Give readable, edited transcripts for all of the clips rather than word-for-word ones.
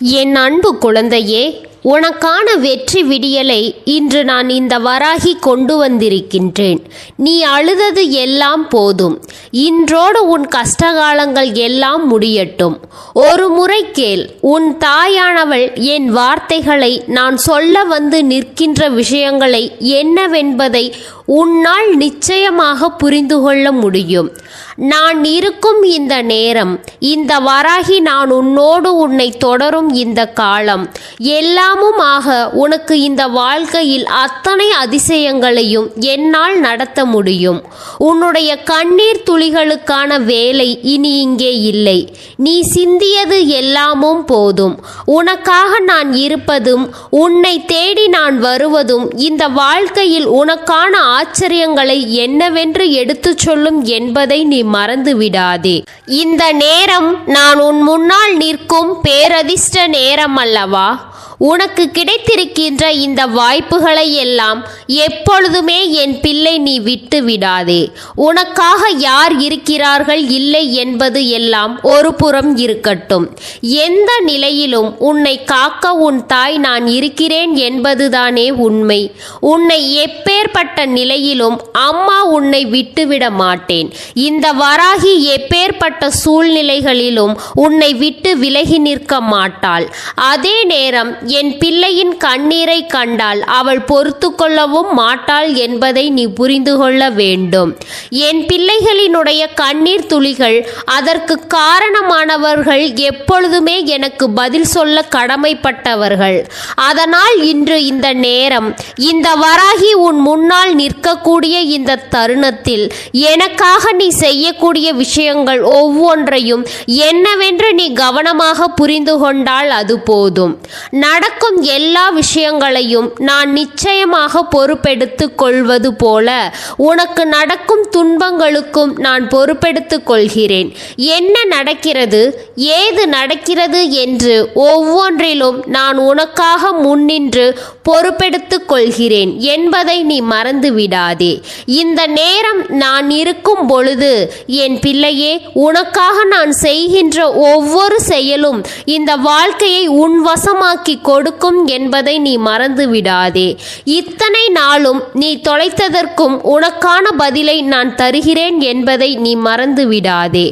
என் அன்பு குழந்தையே, உனக்கான வெற்றி விடியலை இன்று நான் இந்த வராகி கொண்டு வந்திருக்கின்றேன். நீ அழுதது எல்லாம் போதும். இன்றோடு உன் கஷ்டகாலங்கள் எல்லாம் முடியட்டும். ஒரு முறை கேள். உன் தாயானவள் என் வார்த்தைகளை, நான் சொல்ல வந்து நிற்கின்ற விஷயங்களை என்னவென்பதை உன்னால் நிச்சயமாக புரிந்து கொள்ள முடியும். நான் இருக்கும் இந்த நேரம், இந்த வராகி நான் உன்னோடு உன்னை தொடரும் இந்த காலம் எல்லாமுமாக உனக்கு இந்த வாழ்க்கையில் அத்தனை அதிசயங்களையும் என்னால் நடத்த முடியும். உன்னுடைய கண்ணீர் துளிகளுக்கான வேலை இனி இங்கே இல்லை. நீ சிந்தியது எல்லாமும் போதும். உனக்காக நான் இருப்பதும் உன்னை தேடி நான் வருவதும் இந்த வாழ்க்கையில் உனக்கான ஆச்சரியங்களை என்னவென்று எடுத்துச் சொல்லும் என்பதை நீ மறந்து விடாதே. இந்த நேரம் நான் உன் முன்னால் நிற்கும் பேரதிர்ஷ்ட நேரம் அல்லவா? உனக்கு கிடைத்திருக்கின்ற இந்த வாய்ப்புகளை எல்லாம் எப்பொழுதுமே என் பிள்ளை நீ விட்டு விடாதே. உனக்காக யார் இருக்கிறார்கள் இல்லை என்பது எல்லாம் ஒரு புறம் இருக்கட்டும். எந்த நிலையிலும் உன்னை காக்க உன் தாய் நான் இருக்கிறேன் என்பதுதானே உண்மை. உன்னை எப்பேற்பட்ட நிலையிலும் அம்மா உன்னை விட்டுவிட மாட்டேன். இந்த வராகி எப்பேற்பட்ட சூழ்நிலைகளிலும் உன்னை விட்டு விலகி நிற்க மாட்டாள். அதே நேரம் என் பிள்ளையின் கண்ணீரை கண்டால் அவள் பொறுத்து கொள்ளவும் மாட்டாள் என்பதை நீ புரிந்து கொள்ள வேண்டும். என் பிள்ளைகளினுடைய கண்ணீர் துளிகள், அதற்கு காரணமானவர்கள் எப்பொழுதுமே எனக்கு பதில் சொல்ல கடமைப்பட்டவர்கள். அதனால் இன்று இந்த நேரம், இந்த வராகி உன் முன்னால் நிற்கக்கூடிய இந்த தருணத்தில் எனக்காக நீ செய்யக்கூடிய விஷயங்கள் ஒவ்வொன்றையும் என்னவென்று நீ கவனமாக புரிந்து கொண்டால் அது போதும். நடக்கும் எல்லா விஷயங்களையும் நான் நிச்சயமாக பொறுப்பெடுத்துக் கொள்வது போல உனக்கு நடக்கும் துன்பங்களுக்கும் நான் பொறுப்பெடுத்துக் கொள்கிறேன். என்ன நடக்கிறது, ஏது நடக்கிறது என்று ஒவ்வொன்றிலும் நான் உனக்காக முன்னின்று பொறுப்பெடுத்துக் கொள்கிறேன் என்பதை நீ மறந்து விடாதே. இந்த நேரம் நான் இருக்கும் பொழுது என் பிள்ளையே, உனக்காக நான் செய்கின்ற ஒவ்வொரு செயலும் இந்த வாழ்க்கையை உன் வசமாக்கி கொடுக்கும் என்பதை நீ மறந்து விடாதே. இத்தனை நாளும் நீ தொலைத்ததற்கும் உனக்கான பதிலை நான் தருகிறேன் என்பதை நீ மறந்து விடாதே.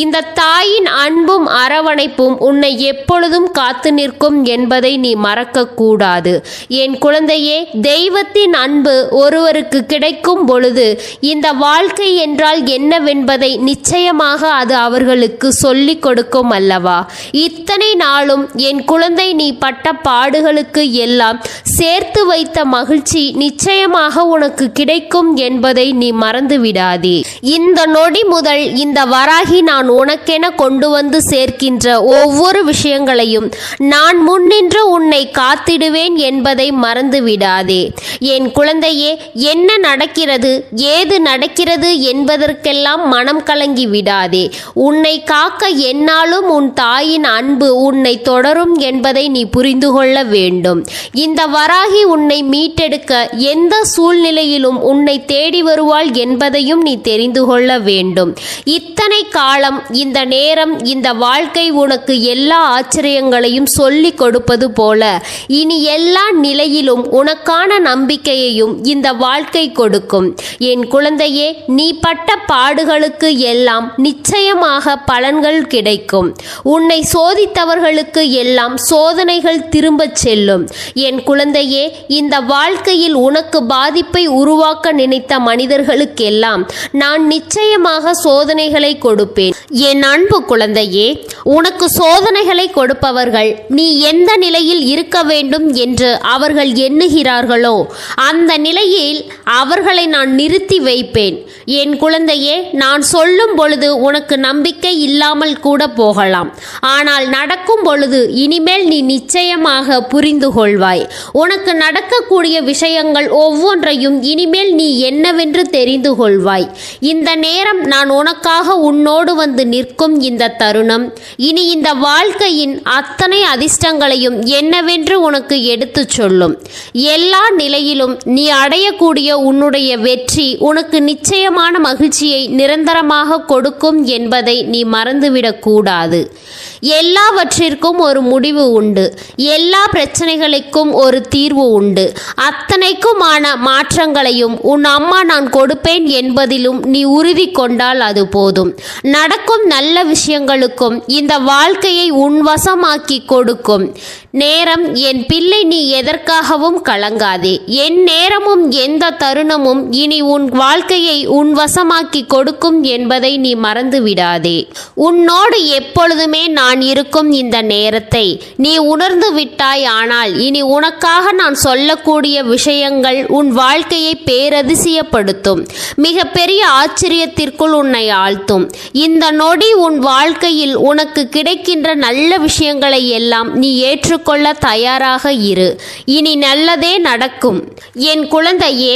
இந்த தாயின் அன்பும் அரவணைப்பும் உன்னை எப்பொழுதும் காத்து நிற்கும் என்பதை நீ மறக்க கூடாது. என் குழந்தையே, தெய்வத்தின் அன்பு ஒருவருக்கு கிடைக்கும் பொழுது இந்த வாழ்க்கை என்றால் என்னவென்பதை நிச்சயமாக அது அவர்களுக்கு சொல்லிக் கொடுக்கும் அல்லவா? இத்தனை நாளும் என் குழந்தை நீ பட்ட பாடுகளுக்கு எல்லாம் சேர்த்து வைத்த மகிழ்ச்சி நிச்சயமாக உனக்கு கிடைக்கும் என்பதை நீ மறந்து விடாதே. இந்த நொடி முதல் இந்த வராகி நான் உனக்கென கொண்டு வந்து சேர்க்கின்ற ஒவ்வொரு விஷயங்களையும் நான் முன்னின்று உன்னை காத்திடுவேன் என்பதை மறந்து விடாதே. என் குழந்தையே, என்ன நடக்கிறது, ஏது நடக்கிறது என்பதற்கெல்லாம் மனம் கலங்கி விடாதே. உன்னை காக்க என்னாலும் உன் தாயின் அன்பு உன்னை தொடரும் என்பதை நீ புரிந்து கொள்ள வேண்டும். இந்த வராகி உன்னை மீட்டெடுக்க எந்த சூழ்நிலையிலும் உன்னை தேடி வருவாள் என்பதையும் நீ தெரிந்து கொள்ள வேண்டும். இத்தனை காலம், இந்த நேரம், இந்த வாழ்க்கை உனக்கு எல்லா ஆச்சரியங்களையும் சொல்லிக் கொடுப்பது போல இனி எல்லா நிலையிலும் உனக்கான நம்பிக்கையையும் இந்த வாழ்க்கை கொடுக்கும். என் குழந்தையே, நீ பட்ட பாடுகளுக்கு எல்லாம் நிச்சயமாக பலன்கள் கிடைக்கும். உன்னை சோதித்தவர்களுக்கு எல்லாம் சோதனைகள் திரும்பச் செல்லும். என் குழந்தையே, இந்த வாழ்க்கையில் உனக்கு பாதிப்பை உருவாக்க நினைத்த மனிதர்களுக்கெல்லாம் நான் நிச்சயமாக சோதனைகளை கொடுப்பேன். என் அன்பு குழந்தையே, உனக்கு சோதனைகளை கொடுப்பவர்கள் நீ எந்த நிலையில் இருக்க வேண்டும் என்று அவர்கள் எண்ணுகிறார்களோ அந்த நிலையில் அவர்களை நான் நிறுத்தி வைப்பேன். என் குழந்தையே, நான் சொல்லும் பொழுது உனக்கு நம்பிக்கை இல்லாமல் கூட போகலாம். ஆனால் நடக்கும் பொழுது இனிமேல் நீ நிச்சயமாக நிச்சயமாக புரிந்து கொள்வாய். உனக்கு நடக்கக்கூடிய விஷயங்கள் ஒவ்வொன்றையும் இனிமேல் நீ என்னவென்று தெரிந்து கொள்வாய். இந்த நேரம் நான் உனக்காக உன்னோடு வந்து நிற்கும் இந்த தருணம் இனி இந்த வாழ்க்கையின் அத்தனை அதிர்ஷ்டங்களையும் என்னவென்று உனக்கு எடுத்துச் சொல்லும். எல்லா நிலையிலும் நீ அடையக்கூடிய உன்னுடைய வெற்றி உனக்கு நிச்சயமான மகிழ்ச்சியை நிரந்தரமாக கொடுக்கும் என்பதை நீ மறந்துவிடக் கூடாது. எல்லாவற்றிற்கும் ஒரு முடிவு உண்டு. எல்லா பிரச்சனைகளுக்கும் ஒரு தீர்வு உண்டு. அத்தனைக்குமான மாற்றங்களையும் உன் அம்மா நான் கொடுப்பேன் என்பதிலும் நீ உறுதி கொண்டால் அது போதும். நடக்கும் நல்ல விஷயங்களுக்கும் இந்த வாழ்க்கையை உன் வசமாக்கி கொடுக்கும் நேரம் என் பிள்ளை, நீ எதற்காகவும் கலங்காதே. என் நேரமும் எந்த தருணமும் இனி உன் வாழ்க்கையை உன் வசமாக்கி கொடுக்கும் என்பதை நீ மறந்து விடாதே. உன்னோடு எப்பொழுதுமே நான் இருக்கும் இந்த நேரத்தை நீ உணர்ந்து விட்டாய். ஆனால் இனி உனக்காக நான் சொல்லக்கூடிய விஷயங்கள் உன் வாழ்க்கையை பேரதிசயப்படுத்தும், மிக பெரிய ஆச்சரியத்திற்குள் உன்னை ஆழ்த்தும். இந்த நொடி உன் வாழ்க்கையில் உனக்கு கிடைக்கின்ற நல்ல விஷயங்களை எல்லாம் நீ ஏற்றுக்கொள்ள தயாராக இரு. இனி நல்லதே நடக்கும். என் குழந்தையே,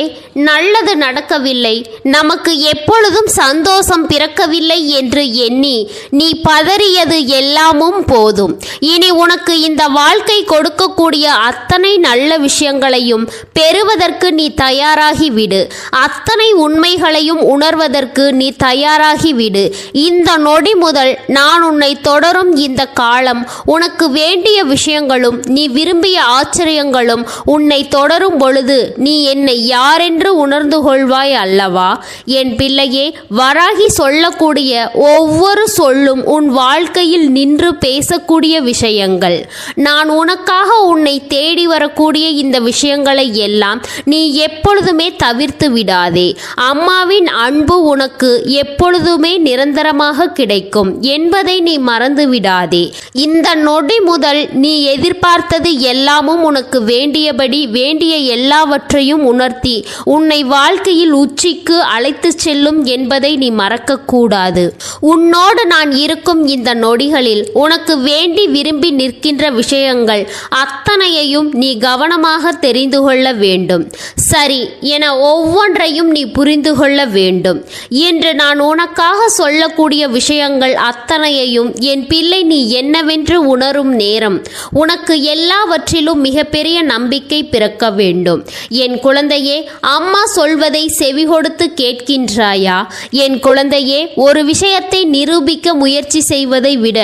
நல்லது நடக்கவில்லை, நமக்கு எப்பொழுதும் சந்தோஷம் பிறக்கவில்லை என்று எண்ணி நீ பதறியது எல்லாமும் போதும். இனி உனக்கு இந்த வாழ்க்கை கொடுக்கக்கூடிய அத்தனை நல்ல விஷயங்களையும் பெறுவதற்கு நீ தயாராகி விடு. அத்தனை உண்மைகளையும் உணர்வதற்கு நீ தயாராகி விடு. இந்த நொடி முதல் நான் உன்னை தொடரும் இந்த காலம் உனக்கு வேண்டிய விஷயங்களும் நீ விரும்பிய ஆச்சரியங்களும் உன்னை தொடரும் பொழுது நீ என்னை யாரென்று உணர்ந்து கொள்வாய் அல்லவா? என் பிள்ளையே, வராகி சொல்லக்கூடிய ஒவ்வொரு சொல்லும் உன் வாழ்க்கையில் நின்று பேசக்கூடிய விஷயங்கள். நான் உனக்காக உன்னை தேடி வரக்கூடிய இந்த விஷயங்களை எல்லாம் நீ எப்பொழுதுமே தவிர்த்து விடாதே. அம்மாவின் அன்பு உனக்கு எப்பொழுதுமே நிரந்தரமாக கிடைக்கும் என்பதை நீ மறந்து விடாதே. இந்த நொடி முதல் நீ எதிர்பார்த்தது எல்லாமும் உனக்கு வேண்டியபடி வேண்டிய எல்லாவற்றையும் உணர்த்தி உன்னை வாழ்க்கையில் உச்சிக்கு அழைத்து செல்லும் என்பதை நீ மறக்கக்கூடாது. உன்னோடு நான் இருக்கும் இந்த நொடிகளில் உனக்கு வேண்டி விரும்பி நிற்கின்ற விஷயங்கள் அத்தனையையும் நீ கவனமாக தெரிந்து கொள்ள வேண்டும். சரி என ஒவ்வொன்றையும் நீ புரிந்து கொள்ள வேண்டும். இன்று நான் உனக்காக சொல்லக்கூடிய விஷயங்கள் அத்தனையையும் என் பிள்ளை நீ என்னவென்று உணரும் நேரம் உனக்கு எல்லாவற்றிலும் மிகப்பெரிய நம்பிக்கை பிறக்க வேண்டும். என் குழந்தையே, அம்மா சொல்வதை செவி கொடுத்து கேட்கின்றாயா? என் குழந்தையே, ஒரு விஷயத்தை நிரூபிக்க முயற்சி செய்வதை விட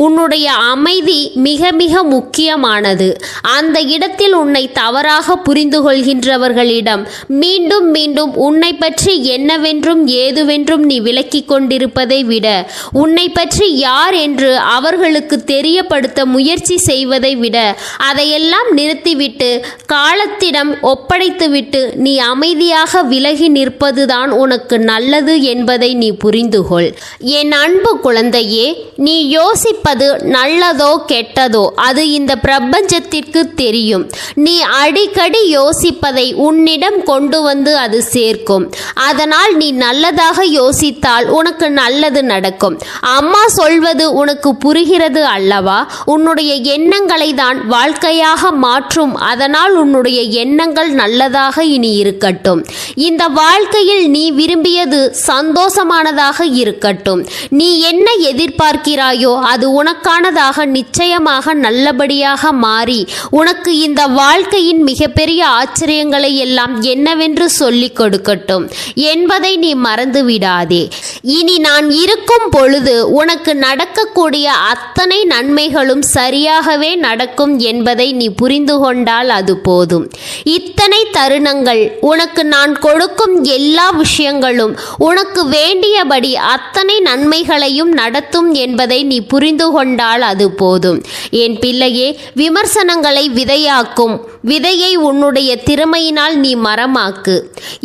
உன்னுடைய அமைதி மிக மிக முக்கியமானது. அந்த இடத்தில் உன்னை தவறாக புரிந்து கொள்கின்றவர்களிடம் மீண்டும் மீண்டும் உன்னை பற்றி என்னவென்றும் ஏதுவென்றும் நீ விளக்கி கொண்டிருப்பதை விட உன்னை பற்றி யார் என்று அவர்களுக்கு தெரியப்படுத்த முயற்சி செய்வதை விட அதையெல்லாம் நிறுத்திவிட்டு காலத்திடம் ஒப்படைத்துவிட்டு நீ அமைதியாக விலகி நிற்பதுதான் உனக்கு நல்லது என்பதை நீ புரிந்துகொள். என் அன்பு குழந்தையே, நீ யோசிப்பது நல்லதோ கெட்டதோ அது இந்த பிரபஞ்சத்திற்கு தெரியும். நீ அடிக்கடி யோசிப்பதை உன்னிடம் கொண்டு வந்து அது சேர்க்கும். அதனால் நீ நல்லதாக யோசித்தால் உனக்கு நல்லது நடக்கும். அம்மா சொல்வது உனக்கு புரிகிறது அல்லவா? உன்னுடைய எண்ணங்களை தான் வாழ்க்கையாக மாற்றும். அதனால் உன்னுடைய எண்ணங்கள் நல்லதாக இனி இருக்கட்டும். இந்த வாழ்க்கையில் நீ விரும்பியது சந்தோஷமானதாக இருக்கட்டும். நீ என்ன எதிர்பார்க்கிறாயோ அது உனக்கானதாக நிச்சயமாக நல்லபடியாக மாறி உனக்கு இந்த வாழ்க்கையின் மிகப்பெரிய ஆச்சரியங்களை எல்லாம் என்னவென்று சொல்லிக் கொடுக்கட்டும் என்பதை நீ மறந்து விடாதே. இனி நான் இருக்கும் பொழுது உனக்கு நடக்கக்கூடிய அத்தனை நன்மைகளும் சரியாகவே நடக்கும் என்பதை நீ புரிந்து கொண்டால் அது போதும். இத்தனை தருணங்கள் உனக்கு நான் கொடுக்கும் எல்லா விஷயங்களும் உனக்கு வேண்டியபடி அத்தனை நன்மைகளையும் நடத்தும் என்பதை நீ புரிந்து கொண்டால் அது போதும். என் பிள்ளையே, விமர்சனங்களை விதையாக்கும் விதையை உன்னுடைய திறமையினால் நீ மரமாக்கு.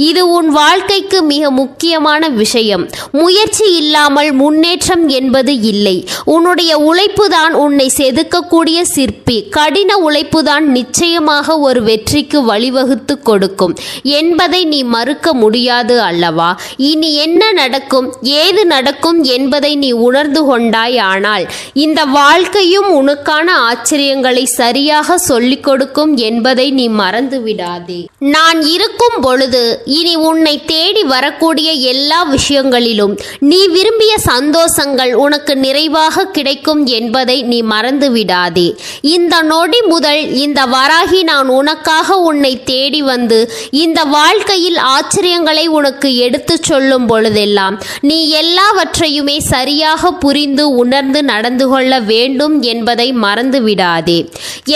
இது உன் வாழ்க்கைக்கு மிக முக்கியமான விஷயம். முயற்சி இல்லாமல் முன்னேற்றம் என்பது இல்லை. உன்னுடைய உழைப்பு தான் உன்னை செதுக்கக்கூடிய சிற்பி. சிற்பி. கடின உழைப்புதான் நிச்சயமாக ஒரு வெற்றிக்கு வழிவகுத்து கொடுக்கும் என்பதை நீ மறுக்க முடியாது அல்லவா? இனி என்ன நடக்கும், ஏது நடக்கும் என்பதை நீ உணர்ந்து கொண்டாய். ஆனால் இந்த வாழ்க்கையும் உனக்கான ஆச்சரியங்களை சரியாக சொல்லிக் கொடுக்கும் என்பதை நீ மறந்து விடாதே. நான் இருக்கும் பொழுது இனி உன்னை தேடி வரக்கூடிய எல்லா விஷயங்களிலும் நீ விரும்பிய சந்தோஷங்கள் உனக்கு நிறைவாக கிடைக்கும் என்பதை நீ மறந்து விடாதே. இந்த நொடி முதல் இந்த வராகி நான் உனக்காக உன்னை தேடி வந்து இந்த வாழ்க்கையில் ஆச்சரியங்களை உனக்கு எடுத்து சொல்லும் பொழுதெல்லாம் நீ எல்லாவற்றையுமே சரியாக புரிந்து உணர்ந்து நடந்து கொள்ள வேண்டும் என்பதை மறந்து விடாதே.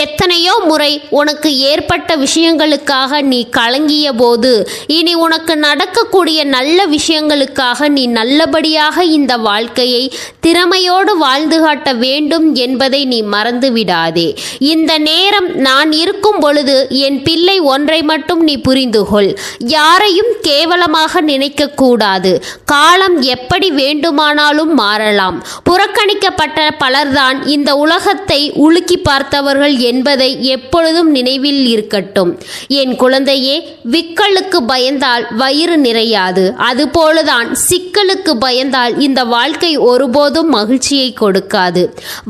எத்தனையோ முறை உனக்கு ஏற்பட்ட விஷயங்களுக்காக நீ கலங்கிய போது இனி உனக்கு நடக்கக்கூடிய நல்ல விஷயங்களுக்காக நீ நல்லபடியாக இந்த வாழ்க்கையை திறமையோடு வாழ்ந்து காட்ட வேண்டும் என்பதை நீ மறந்து விடாதே. இந்த நேரம் நான் இருக்கும் பொழுது என் பிள்ளை ஒன்றை மட்டும் நீ புரிந்து கொள். யாரையும் கேவலமாக நினைக்க கூடாது. காலம் எப்படி வேண்டுமானாலும் மாறலாம். புறக்கணிக்கப்பட்ட பலர்தான் இந்த உலகத்தை உலுக்கி பார்த்தவர்கள் என்பதை எப்பொழுதும் நினைவில் இருக்கட்டும். என் குழந்தையே, விக்கலுக்கு பயந்தால் வயிறு நிறையாது. அதுபோலதான் சிக்கலுக்கு பயந்தால் இந்த வாழ்க்கை ஒருபோதும் மகிழ்ச்சியை கொடுக்காது.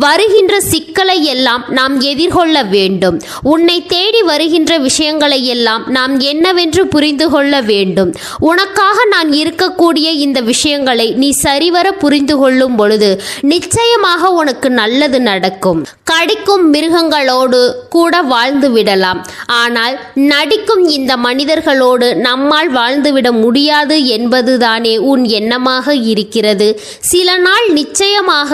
வருகின்ற சிக்கலை எல்லாம் நாம் எதிர்கொள்ள வேண்டும். உன்னை தேடி வருகின்ற விஷயங்களை எல்லாம் நாம் என்னவென்று புரிந்து கொள்ள வேண்டும். உனக்காக நான் இருக்கக்கூடிய இந்த விஷயங்களை நீ சரிவர புரிந்து கொள்ளும் பொழுது நிச்சயமாக உனக்கு நல்லது நடக்கும். கடிக்கும் மிருகங்களோடு கூட வாழ்ந்து விடலாம், ஆனால் நடிக்கும் இந்த மனிதர்களோடு நம்மால் வாழ்ந்துவிட முடியாது என்பதுதானே உன் எண்ணமாக இருக்கிறது. சில நாள் நிச்சயமாக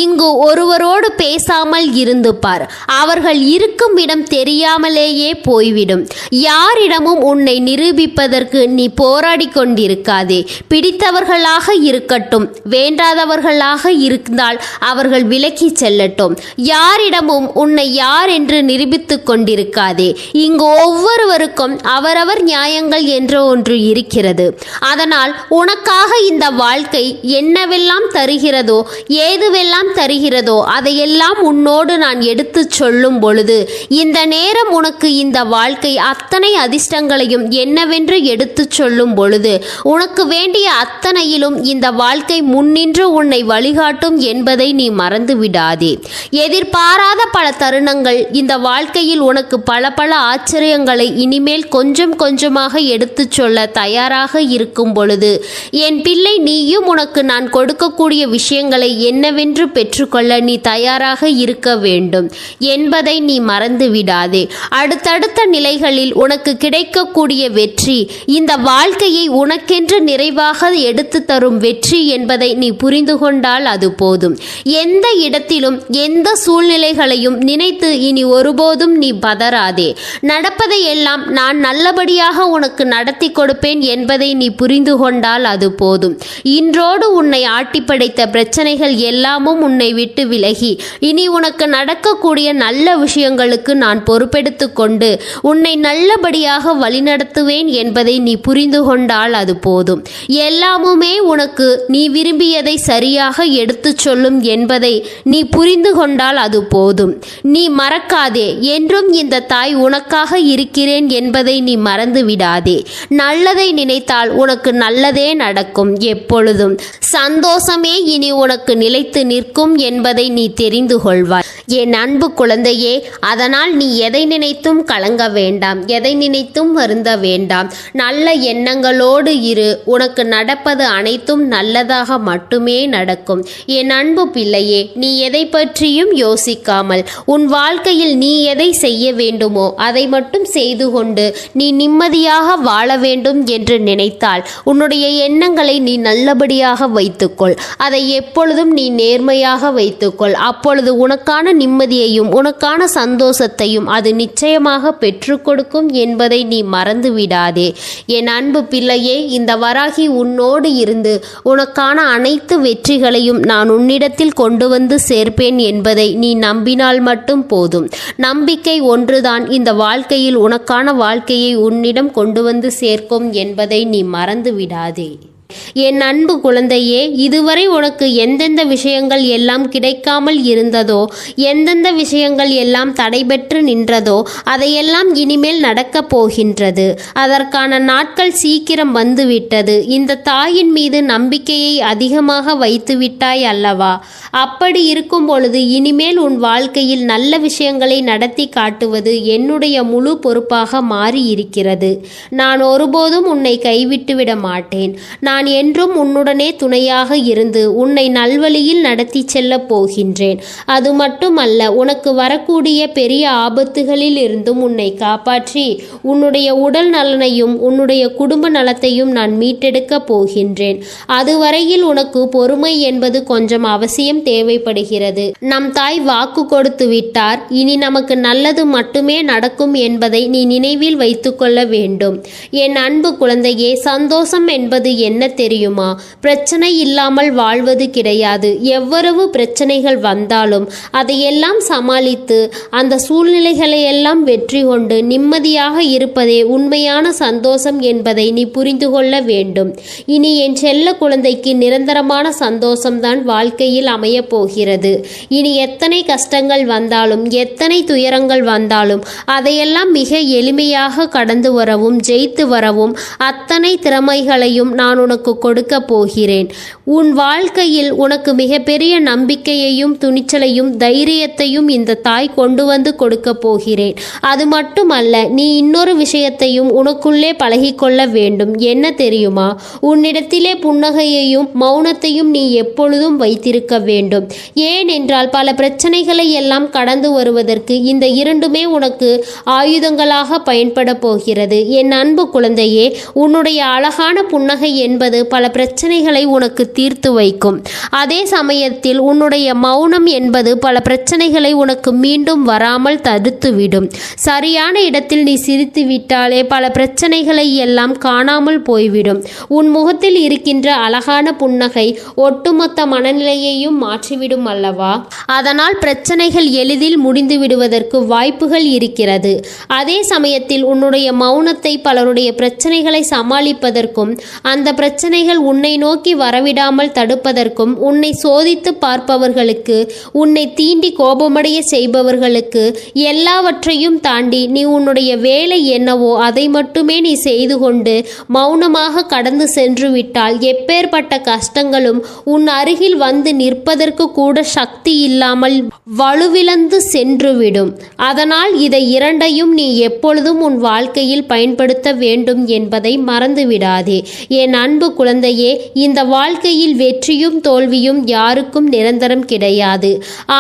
இங்கு ஒருவரோடு பேசாமல் இருந்து பார். அவர்கள் இருக்கும் இடம் தெரியாமலேயே போய்விடும். யாரிடமும் உன்னை நிரூபிப்பதற்கு நீ போராடி கொண்டிருக்காதே. பிடித்தவர்களாக இருக்கட்டும், வேண்டாதவர்களாக இருந்தால் அவர்கள் விலக்கி செல்லட்டும். யாரிடமும் உன்னை யார் என்று நிரூபித்துக் கொண்டிருக்காதே. இங்கு ஒவ்வொருவருக்கும் அவரவர் நியாயங்கள் என்ற ஒன்று இருக்கிறது. அதனால் உனக்காக இந்த வாழ்க்கை என்னவெல்லாம் தருகிறதோ, ஏதுவெல்லாம் தருகிறதோ அதையெல்லாம் உன்னோடு நான் எடுத்து சொல்லும் பொழுது இந்த நேரம் உனக்கு இந்த வாழ்க்கை அத்தனை அதிர்ஷ்டங்களையும் என்னவென்று எடுத்து சொல்லும் பொழுது உனக்கு வேண்டிய அத்தனையிலும் இந்த வாழ்க்கை முன்னின்று உன்னை வழிகாட்டும் என்பதை நீ மறந்து விடாதே. எதிர்பாராத பல தருணங்கள் இந்த வாழ்க்கையில் உனக்கு பல பல ஆச்சரியங்களை இனிமேல் கொஞ்சம் கொஞ்சமாக எடுத்து சொல்ல தயாராக இருக்கும் பொழுது என் பிள்ளை, நீயும் உனக்கு நான் கொடுக்கக்கூடிய விஷயங்களை என்னவென்று பெற்றுக்கொள்ள நீ தயாராக இருக்க வேண்டும் என்பதை நீ மறந்து விடாதே. அடுத்தடுத்த நிலைகளில் உனக்கு கிடைக்கக்கூடிய வெற்றி இந்த வாழ்க்கையை உனக்கென்று நிறைவாக எடுத்து தரும் வெற்றி என்பதை நீ புரிந்து கொண்டால் அது போதும். எந்த இடத்திலும் எந்த சூழ்நிலைகளையும் நினைத்து இனி ஒருபோதும் நீ பதறாதே. நடப்பதையெல்லாம் நான் நல்லபடியாக உனக்கு நடத்தி கொடுப்பேன் என்பதை நீ புரிந்து கொண்டால் அது போதும். இன்றோடு உன்னை ஆட்டி படைத்த பிரச்சனைகள் எல்லாமும் உன்னை விட்டு விலகி இனி உனக்கு நடக்கக்கூடிய நல்ல விஷயங்களுக்கு நான் பொறுப்பெடுத்து கொண்டு உன்னை நல்லபடியாக வழிநடத்துவேன் என்பதை நீ புரிந்து கொண்டால் அது போதும். எல்லாமுமே உனக்கு நீ விரும்பியதை சரியாக எடுத்து சொல்லும் என்பதை நீ புரிந்து கொண்டால் அது போதும். நீ மறக்காதே, என்றும் இந்த தாய் உனக்காக இருக்கிறேன் என்பதை நீ மறந்து விடாதே. நல்லதை நினைத்தால் உனக்கு நல்லதே நடக்கும். எப்பொழுதும் சந்தோஷமே இனி உனக்கு நிலைத்து நிற்கும் என்பதை நீ தெரிந்து கொள்வாய். என் அன்பு குழந்தையே, அதனால் நீ எதை நினைத்தும் கலங்க வேண்டாம், எதை நினைத்தும் வருந்த வேண்டாம். நல்ல எண்ணங்களோடு இரு. உனக்கு நடப்பது அனைத்தும் நல்லதாக மட்டுமே நடக்கும். என் அன்பு பிள்ளையே, நீ எதை பற்றியும் யோசிக்காமல் உன் வாழ்க்கையில் நீ எதை செய்ய வேண்டுமோ அதை மட்டும் செய்து கொண்டு நீ நிம்மதியாக வாழ வேண்டும் என்று நினைத்தால் உன்னுடைய எண்ணங்களை நீ நல்லபடியாக வைத்துக்கொள். அதை எப்பொழுதும் நீ நேர்மையாக வைத்துக்கொள். அப்பொழுது உனக்கான நிம்மதியையும் உனக்கான சந்தோஷத்தையும் அது நிச்சயமாக பெற்றுக் கொடுக்கும் என்பதை நீ மறந்து விடாதே. என் அன்பு பிள்ளையே, இந்த வராகி உன்னோடு இருந்து உனக்கான அனைத்து வெற்றிகளையும் நான் உன்னிடத்தில் கொண்டு வந்து சேர்ப்பேன் என்பதை நீ நம்பினால் மட்டும் போதும். நம்பிக்கை ஒன்றுதான் இந்த வாழ்க்கையில் உனக்கான வாழ்க்கையை உன்னிடம் கொண்டு வந்து சேர்க்கும் என்பதை நீ மறந்து விடாதே. என் அன்பு குழந்தையே, இதுவரை உனக்கு எந்தெந்த விஷயங்கள் எல்லாம் கிடைக்காமல் இருந்ததோ, எந்தெந்த விஷயங்கள் எல்லாம் தடைபெற்று நின்றதோ, அதையெல்லாம் இனிமேல் நடக்கப் போகின்றது. அதற்கான நாட்கள் சீக்கிரம் வந்துவிட்டது. இந்த தாயின் மீது நம்பிக்கையை அதிகமாக வைத்து விட்டாய் அல்லவா? அப்படி இருக்கும் பொழுது இனிமேல் உன் வாழ்க்கையில் நல்ல விஷயங்களை நடத்தி காட்டுவது என்னுடைய முழு பொறுப்பாக மாறி இருக்கிறது. நான் ஒருபோதும் உன்னை கைவிட்டுவிட மாட்டேன். நான் என்றும் உன்னுடனே துணையாக இருந்து உன்னை நல்வழியில் நடத்தி செல்லப் போகின்றேன். அது மட்டுமல்ல, உனக்கு வரக்கூடிய பெரிய ஆபத்துகளில் இருந்தும் உன்னை காப்பாற்றி உன்னுடைய உடல் நலனையும் உன்னுடைய குடும்ப நலத்தையும் நான் மீட்டெடுக்கப் போகின்றேன். அதுவரையில் உனக்கு பொறுமை என்பது கொஞ்சம் அவசியம் தேவைப்படுகிறது. நம் தாய் வாக்கு கொடுத்து விட்டார். இனி நமக்கு நல்லது மட்டுமே நடக்கும் என்பதை நீ நினைவில் வைத்துக்கொள்ள வேண்டும். என் அன்பு குழந்தையே, சந்தோஷம் என்பது என்ன தெரியுமா? பிரச்சனை இல்லாமல் வாழ்வது கிடையாது. எவ்வளவு பிரச்சனைகள் வந்தாலும் அதையெல்லாம் சமாளித்து அந்த சூழ்நிலைகளை எல்லாம் வெற்றி கொண்டு நிம்மதியாக இருப்பதே உண்மையான சந்தோஷம் என்பதை நீ புரிந்து கொள்ள வேண்டும். இனி என் செல்ல குழந்தைக்கு நிரந்தரமான சந்தோஷம்தான் வாழ்க்கையில் அமையப் போகிறது. இனி எத்தனை கஷ்டங்கள் வந்தாலும் எத்தனை துயரங்கள் வந்தாலும் அதையெல்லாம் மிக எளிமையாக கடந்து வரவும் ஜெயித்து வரவும் அத்தனை திறமைகளையும் நான் உனக்கு கொடுக்க போகிறேன். உன் வாழ்க்கையில் உனக்கு மிகப்பெரிய நம்பிக்கையையும் துணிச்சலையும் தைரியத்தையும் இந்த தாய் கொண்டு வந்து கொடுக்க போகிறேன். அது மட்டுமல்ல, நீ இன்னொரு விஷயத்தையும் உனக்குள்ளே பழகிக்கொள்ள வேண்டும். என்ன தெரியுமா? உன்னிடத்திலே புன்னகையையும் மௌனத்தையும் நீ எப்பொழுதும் வைத்திருக்க வேண்டும். ஏனென்றால் பல பிரச்சனைகளை எல்லாம் கடந்து வருவதற்கு இந்த இரண்டுமே உனக்கு ஆயுதங்களாக பயன்பட போகிறது. என் அன்பு குழந்தையே, உன்னுடைய அழகான புன்னகை என்பது பல பிரச்சனைகளை உனக்கு தீர்த்து வைக்கும். அதே சமயத்தில் உன்னுடைய மௌனம் என்பது பல பிரச்சனைகளை உனக்கு மீண்டும் வராமல் தடுத்துவிடும். சரியான இடத்தில் நீ சிரித்து விட்டாலே பல பிரச்சனைகளை எல்லாம் காணாமல் போய்விடும். உன் முகத்தில் இருக்கின்ற அழகான புன்னகை ஒட்டுமொத்த மனநிலையையும் மாற்றிவிடும் அல்லவா? அதனால் பிரச்சனைகள் எளிதில் முடிந்து விடுவதற்கு வாய்ப்புகள் இருக்கிறது. அதே சமயத்தில் உன்னுடைய மௌனத்தை பலருடைய பிரச்சனைகளை சமாளிப்பதற்கும் அந்த பிரச்சனைகள் உன்னை நோக்கி வரவிடாமல் தடுப்பதற்கும் உன்னை சோதித்து பார்ப்பவர்களுக்கு, உன்னை தீண்டி கோபமடைய செய்பவர்களுக்கு எல்லாவற்றையும் தாண்டி நீ உன்னுடைய வேலை என்னவோ அதை மட்டுமே நீ செய்து கொண்டு மௌனமாக கடந்து சென்று விட்டால் எப்பேற்பட்ட கஷ்டங்களும் உன் அருகில் வந்து நிற்பதற்கு கூட சக்தி இல்லாமல் வலுவிழந்து சென்றுவிடும். அதனால் இதை இரண்டையும் நீ எப்பொழுதும் உன் வாழ்க்கையில் பயன்படுத்த வேண்டும் என்பதை மறந்துவிடாதே. என் அன்பு குழந்தையே, இந்த வாழ்க்கையில் வெற்றியும் தோல்வியும் யாருக்கும் நிரந்தரம் கிடையாது.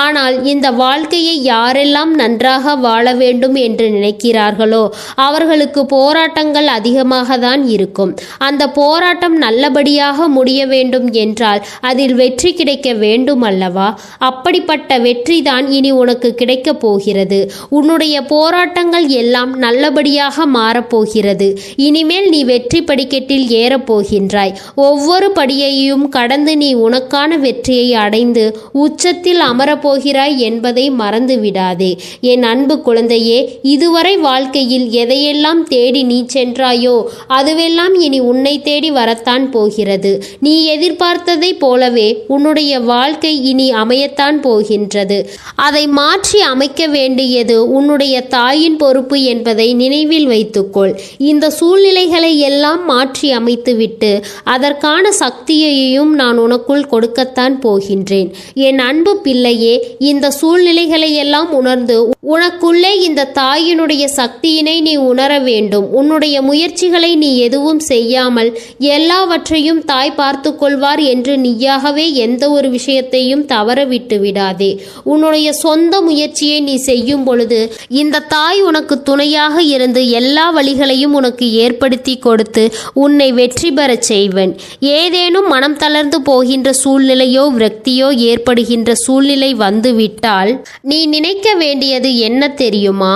ஆனால் இந்த வாழ்க்கையை யாரெல்லாம் நன்றாக வாழ வேண்டும் என்று நினைக்கிறார்களோ அவர்களுக்கு போராட்டங்கள் அதிகமாக தான் இருக்கும். அந்த போராட்டம் நல்லபடியாக முடிய வேண்டும் என்றால் அதில் வெற்றி கிடைக்க வேண்டும் அல்லவா? அப்படிப்பட்ட வெற்றி தான் இனி உனக்கு கிடைக்கப் போகிறது. உன்னுடைய போராட்டங்கள் எல்லாம் நல்லபடியாக மாறப்போகிறது. இனிமேல் நீ வெற்றி படிக்கட்டில் ஏறப்போகின்றாய். ஒவ்வொரு படியையும் கடந்து நீ உனக்கான வெற்றியை அடைந்து உச்சத்தில் அமரப்போகிறாய் என்பதை மறந்து விடாதே. என் அன்பு குழந்தையே, இதுவரை வாழ்க்கையில் எதையெல்லாம் தேடி நீ சென்றாயோ அதுவெல்லாம் இனி உன்னை தேடி வரத்தான் போகிறது. நீ எதிர்பார்த்ததை போலவே உன்னுடைய வாழ்க்கை இனி அமையத்தான் போகின்றது. அதை மாற்றி அமைக்க வேண்டியது உன்னுடைய தாயின் பொறுப்பு என்பதை நினைவில் வைத்துக்கொள். இந்த சூழ்நிலைகளை எல்லாம் மாற்றி அமைத்துவிட்டு அதற்கான சக்தியையும் நான் உனக்குள் கொடுக்கத்தான் போகின்றேன். என் அன்பு பிள்ளையே, இந்த சூழ்நிலைகளை எல்லாம் உணர்ந்து உனக்குள்ளே இந்த தாயினுடைய சக்தியினை நீ உணர வேண்டும். உன்னுடைய முயற்சிகளை நீ எதுவும் செய்யாமல் எல்லாவற்றையும் தாய் பார்த்து கொள்வார் என்று நீயாகவே எந்த ஒரு விஷயத்தையும் தவற விட்டு விடாதே. உன்னுடைய சொந்த முயற்சியை நீ செய்யும் பொழுது இந்த தாய் உனக்கு துணையாக இருந்து எல்லா வழிகளையும் உனக்கு ஏற்படுத்தி கொடுத்து உன்னை வெற்றி பெறச் செய்வன். ஏதேனும் மனம் தளர்ந்து போகின்ற சூழ்நிலையோ விரக்தியோ ஏற்படுகின்ற சூழ்நிலை வந்துவிட்டால் நீ நினைக்க வேண்டியது என்ன தெரியுமா?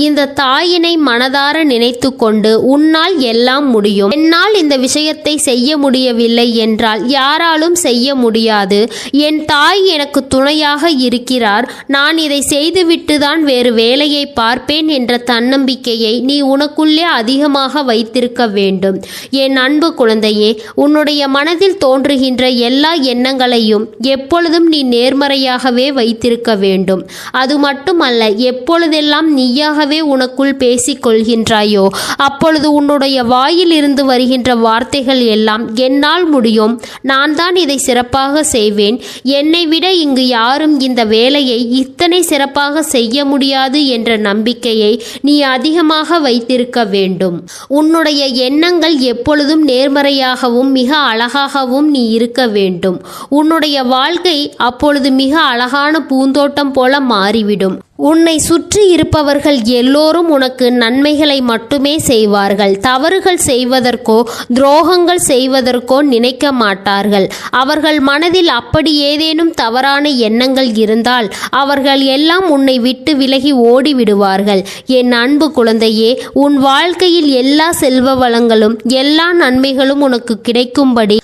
இந்த தாயினை மனதார நினைத்து கொண்டு உன்னால் எல்லாம் முடியும், என்னால் இந்த விஷயத்தை செய்ய முடியவில்லை என்றால் யாராலும் செய்ய முடியாது, என் தாய் எனக்கு துணையாக இருக்கிறார், நான் இதை செய்துவிட்டு தான் வேறு வேலையை பார்ப்பேன் என்ற தன்னம்பிக்கையை நீ உனக்குள்ளே அதிகமாக வைத்திருக்க வேண்டும். என் அன்பு குழந்தையே, குழந்தையே, உன்னுடைய மனதில் தோன்றுகின்ற எல்லா எண்ணங்களையும் எப்பொழுதும் நீ நேர்மறையாகவே வைத்திருக்க வேண்டும். அது மட்டுமல்ல, எப்பொழுதெல்லாம் நீயாகவே உனக்குள் பேசிக் கொள்கின்றாயோ அப்பொழுது உன்னுடைய வாயில் இருந்து வருகின்ற வார்த்தைகள் எல்லாம் என்னால் முடியும், நான் தான் இதை சிறப்பாக செய்வேன், என்னை விட இங்கு யாரும் இந்த வேலையை இத்தனை சிறப்பாக செய்ய முடியாது என்ற நம்பிக்கையை நீ அதிகமாக வைத்திருக்க வேண்டும். உன்னுடைய எண்ணங்கள் எப்பொழுதும் நேர்மறையாகவும் மிக அழகாகவும் நீ இருக்க வேண்டும். உன்னுடைய வாழ்க்கை அப்பொழுது மிக அழகான பூந்தோட்டம் போல மாறிவிடும். உன்னை சுற்றி இருப்பவர்கள் எல்லோரும் உனக்கு நன்மைகளை மட்டுமே செய்வார்கள். தவறுகள் செய்வதற்கோ துரோகங்கள் செய்வதற்கோ நினைக்க மாட்டார்கள். அவர்கள் மனதில் அப்படி ஏதேனும் தவறான எண்ணங்கள் இருந்தால் அவர்கள் எல்லாம் உன்னை விட்டு விலகி ஓடிவிடுவார்கள். என் அன்பு குழந்தையே, உன் வாழ்க்கையில் எல்லா செல்வ வளங்களும் எல்லா நன்மைகளும் உனக்கு கிடைக்கும்படி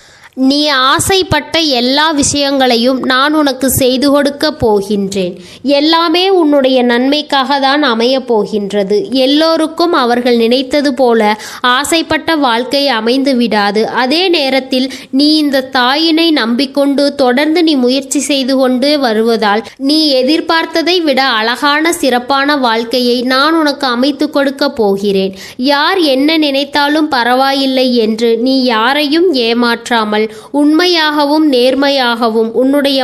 நீ ஆசைப்பட்ட எல்லா விஷயங்களையும் நான் உனக்கு செய்து கொடுக்க போகின்றேன். எல்லாமே உன்னுடைய நன்மைக்காக தான் அமைய போகின்றது. எல்லோருக்கும் அவர்கள் நினைத்தது போல ஆசைப்பட்ட வாழ்க்கை அமைந்து விடாது. அதே நேரத்தில் நீ இந்த தாயினை நம்பிக்கொண்டு தொடர்ந்து நீ முயற்சி செய்து கொண்டு வருவதால் நீ எதிர்பார்த்ததை விட அழகான சிறப்பான வாழ்க்கையை நான் உனக்கு அமைத்து கொடுக்க போகிறேன். யார் என்ன நினைத்தாலும் பரவாயில்லை என்று நீ யாரையும் ஏமாற்றாமல் உண்மையாகவும் நேர்மையாகவும் உன்னுடைய